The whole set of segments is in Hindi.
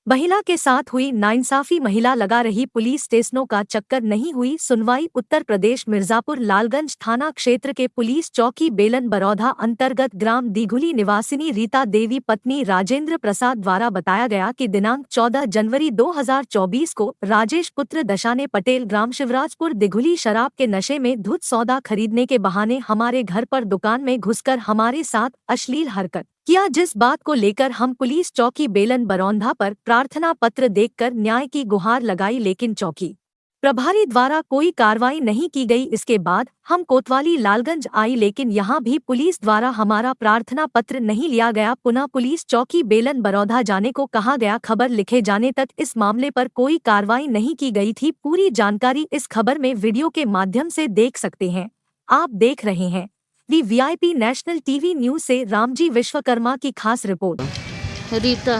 महिला के साथ हुई नाइंसाफी, महिला लगा रही पुलिस स्टेशनों का चक्कर, नहीं हुई सुनवाई। उत्तर प्रदेश मिर्जापुर लालगंज थाना क्षेत्र के पुलिस चौकी बेलन बरौधा अंतर्गत ग्राम दिघुली निवासिनी रीता देवी पत्नी राजेंद्र प्रसाद द्वारा बताया गया कि दिनांक 14 जनवरी 2024 को राजेश पुत्र दशाने पटेल ग्राम शिवराजपुर दिघुली शराब के नशे में धुत सौदा खरीदने के बहाने हमारे घर पर दुकान में घुसकर हमारे साथ अश्लील हरकत किया, जिस बात को लेकर हम पुलिस चौकी बेलन बरौधा पर प्रार्थना पत्र देकर न्याय की गुहार लगाई, लेकिन चौकी प्रभारी द्वारा कोई कार्रवाई नहीं की गई। इसके बाद हम कोतवाली लालगंज आई, लेकिन यहां भी पुलिस द्वारा हमारा प्रार्थना पत्र नहीं लिया गया। पुनः पुलिस चौकी बेलन बरौधा जाने को कहा गया। खबर लिखे जाने तक इस मामले पर कोई कार्रवाई नहीं की गई थी। पूरी जानकारी इस खबर में वीडियो के माध्यम से देख सकते हैं। आप देख रहे हैं VIP नेशनल टीवी न्यूज से रामजी विश्वकर्मा की खास रिपोर्ट। रीता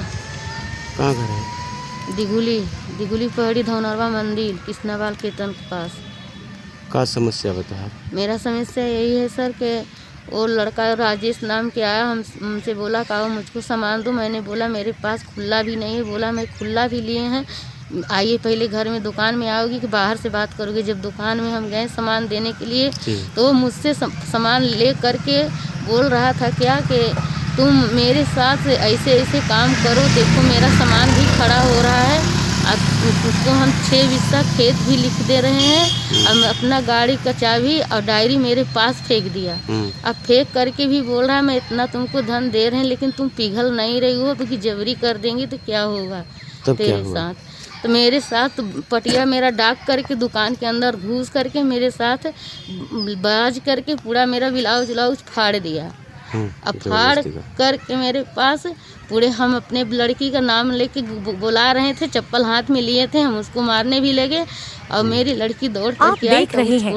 कहाँ घर है? दिघुली पहाड़ी धौनरवा मंदिर कृष्णावाल कीर्तन के पास। का समस्या बताया? मेरा समस्या यही है सर कि वो लड़का राजेश नाम के आया, हमसे बोला का मुझको सामान दो। मैंने बोला मेरे पास खुला भी नहीं है। बोला मैं खुला भी लिए हैं, आइए पहले घर में दुकान में आओगी कि बाहर से बात करोगे। जब दुकान में हम गए सामान देने के लिए तो मुझसे सामान ले करके बोल रहा था क्या कि तुम मेरे साथ ऐसे ऐसे काम करो, देखो मेरा सामान भी खड़ा हो रहा है। अब उसको हम 6 बिस्सा खेत भी लिख दे रहे हैं। अब अपना गाड़ी का चाबी और डायरी मेरे पास फेंक दिया। अब फेंक करके भी बोल रहा है मैं इतना तुमको धन दे रहे हैं लेकिन तुम पिघल नहीं रही हो, क्योंकि जबरी कर देंगे तो क्या होगा तेरे साथ। तो मेरे साथ पटिया मेरा डाक करके दुकान के अंदर घुस करके मेरे साथ बाज करके पूरा मेरा ब्लाउज फाड़ दिया। अब फाड़ करके मेरे पास पूरे हम अपने लड़की का नाम लेके बुला रहे थे, चप्पल हाथ में लिए थे, हम उसको मारने भी लगे और मेरी लड़की दौड़ करके आई। देख रहे हैं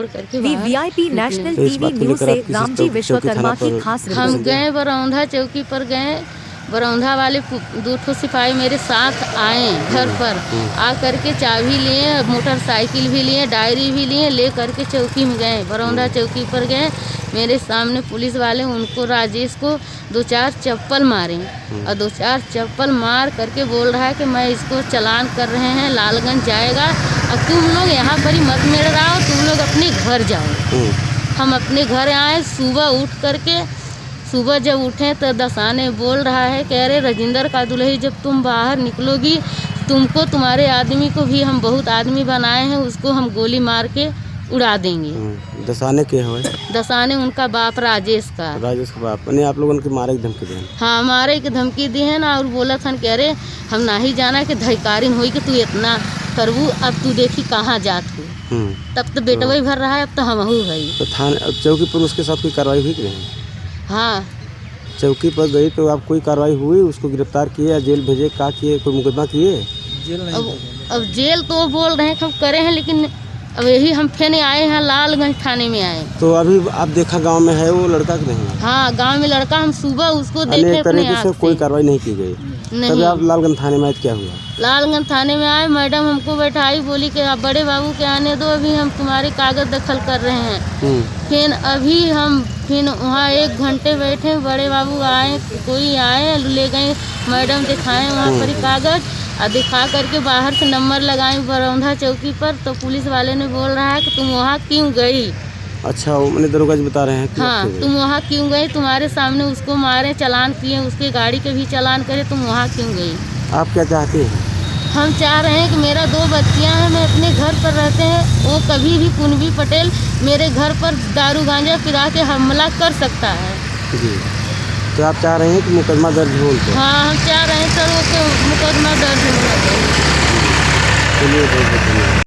VIP नेशनल टीवी न्यूज से रामजी विश्वकर्मा की खास रिपोर्ट। हम गए बरौधा चौकी पर गए, बरौधा वाले 2 सिपाही मेरे साथ आए घर पर। आ करके चाबी लिए, मोटरसाइकिल भी लिए, डायरी भी लिए, ले करके चौकी में गए, बरौधा चौकी पर गए। मेरे सामने पुलिस वाले उनको राजेश को 2-4 चप्पल मारे और 2-4 चप्पल मार करके बोल रहा है कि मैं इसको चालान कर रहे हैं, लालगंज जाएगा और तुम लोग यहाँ पर ही मत मेड़ रहा हो, तुम लोग अपने घर जाओ। हम अपने घर आए। सुबह जब उठे तो दसाने बोल रहा है कह रहे राजेंद्र का दुल्ही जब तुम बाहर निकलोगी तुमको तुम्हारे आदमी को भी हम बहुत आदमी बनाए हैं, उसको हम गोली मार के उड़ा देंगे। दसाने के हो? दसाने उनका बाप राजेश का बाप ने आप लोगों की मारे की धमकी दी? हाँ, मारे की धमकी दी है ना। और बोला था कह रहे हम ना ही जाना कि धैकारिन हुई कि तू इतना करबू, अब तू देखी कहाँ जात हो। तब तो बेटा वही भर रहा है, अब तो हम गई तो थाने चौकी पर उसके साथ कोई कार्रवाई हुई कि नहीं? हाँ, चौकी पर गई तो आप कोई कार्रवाई हुई? उसको गिरफ्तार किए या जेल भेजे? क्या किए? कोई मुकदमा किए? अब जेल तो बोल रहे हैं हम करे हैं, लेकिन अब यही हम फिर आए हैं लालगंज थाने में आए। तो अभी आप देखा गांव में है वो लड़का कि नहीं? हाँ, गांव में लड़का, हम सुबह उसको देखे अपने आँख से। कोई कार्रवाई नहीं की गई? तभी आप लालगंज थाने में आए, क्या हुआ? लालगंज थाने में आए, मैडम हमको बैठाई, बोली कि आप बड़े बाबू के आने दो, अभी हम तुम्हारे कागज दखल कर रहे हैं। फिर अभी हम वहाँ 1 घंटे बैठे, बड़े बाबू आए, कोई आए ले गए, मैडम दिखाएं वहाँ पर कागज और दिखा करके बाहर से नंबर लगाए बरौधा चौकी पर। तो पुलिस वाले ने बोल रहा है कि तुम वहाँ क्यों गई? अच्छा, वो मैंने दरोगा जी बता रहे हैं। हाँ, तुम वहाँ क्यों गई? तुम्हारे सामने उसको मारे, चालान किए, उसके गाड़ी के भी चालान करे, तुम वहाँ क्यों गई? आप क्या चाहते हैं? हम चाह रहे हैं कि मेरा 2 बच्चियाँ हैं, मैं अपने घर पर रहते हैं, वो कभी भी कुनबी पटेल मेरे घर पर दारू गांजा पिला के हमला कर सकता है जी। तो आप चाह रहे हैं कि मुकदमा दर्ज हो? हाँ, हम चाह रहे हैं सर वो मुकदमा दर्ज होना चाहिए। चलिए, बहुत बहुत धन्यवाद।